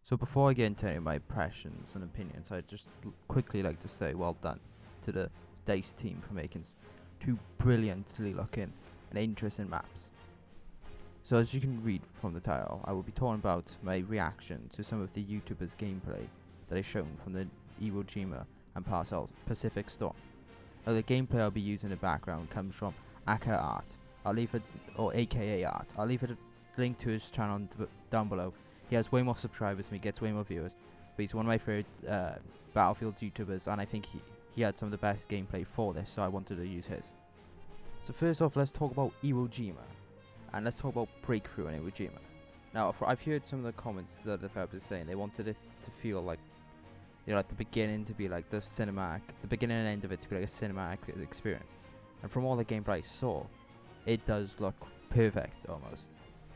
So before I get into any of my impressions and opinions, I'd just quickly like to say well done to the DICE team for making two brilliantly looking and interesting maps. So as you can read from the title, I will be talking about my reaction to some of the YouTubers' gameplay that is shown from the Iwo Jima and Pacific Storm. Now the gameplay I'll be using in the background comes from Aka Art. I'll leave it, or AKA Art. I'll leave it a link to his channel down below. He has way more subscribers than me, gets way more viewers, but he's one of my favorite Battlefield YouTubers, and I think he had some of the best gameplay for this, so I wanted to use his. So first off, let's talk about Iwo Jima, and let's talk about Breakthrough in Iwo Jima. Now, I've heard some of the comments that the developers saying they wanted it to feel like, you know, like the beginning to be like the beginning and end of it to be like a cinematic experience. And from all the gameplay I saw, it does look perfect almost.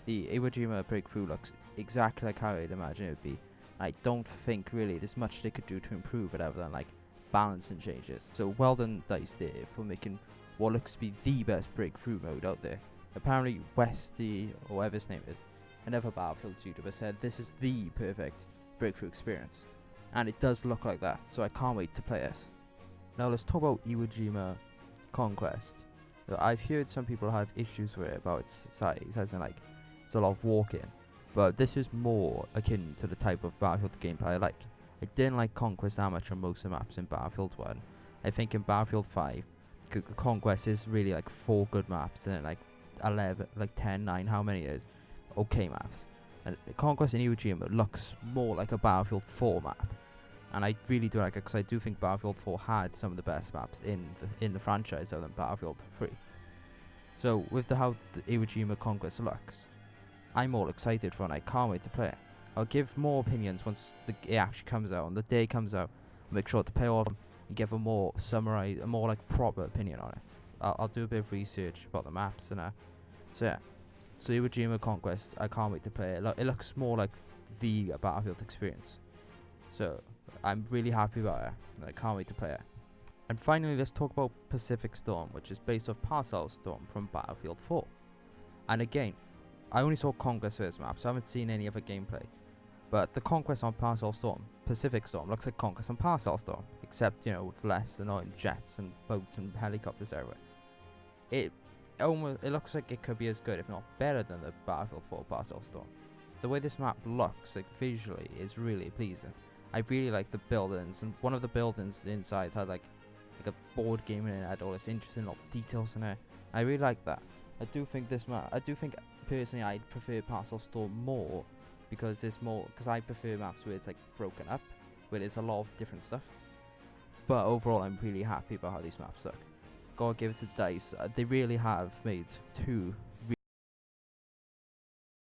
The Iwo Jima Breakthrough looks exactly like how I'd imagine it would be. I don't think really there's much they could do to improve it other than like balance and changes. So well done DICE there for making what looks to be the best breakthrough mode out there. Apparently Westy, or whatever his name is, another Battlefield YouTuber, said this is the perfect breakthrough experience. And it does look like that, so I can't wait to play it. Now let's talk about Iwo Jima Conquest. I've heard some people have issues with it about its size, as in like it's a lot of walking. But this is more akin to the type of Battlefield gameplay I like. I didn't like Conquest that much on most of the maps in Battlefield 1. I think in Battlefield 5, Conquest is really like 4 good maps and like 11, like 10, 9, how many it is, okay maps. And Conquest in Iwo Jima looks more like a Battlefield 4 map. And I really do like it because I do think Battlefield 4 had some of the best maps in the franchise other than Battlefield 3. So with how the Iwo Jima Conquest looks, I'm all excited for it and I can't wait to play it. I'll give more opinions once it actually comes out, and the day comes out. I'll make sure to pay off and give a more summarized, a more like proper opinion on it. I'll do a bit of research about the maps and so yeah. So Iwo Jima Conquest, I can't wait to play it. It looks more like the Battlefield experience. So I'm really happy about it and I can't wait to play it. And finally, let's talk about Pacific Storm, which is based off Parcel Storm from Battlefield 4. And again, I only saw Conquest for this map, so I haven't seen any other gameplay. But the Conquest on Parcel Storm, Pacific Storm, looks like Conquest on Parcel Storm, except, you know, with less annoying jets and boats and helicopters everywhere. It looks like it could be as good, if not better, than the Battlefield 4 Parcel Storm. The way this map looks, like visually, is really pleasing. I really like the buildings, and one of the buildings inside had like a board game in it, had all this interesting little details in it. I really like that. I do think personally I'd prefer Parcel Storm more because I prefer maps where it's like broken up, where there's a lot of different stuff. But overall, I'm really happy about how these maps look. Gotta give it to DICE. They really have made two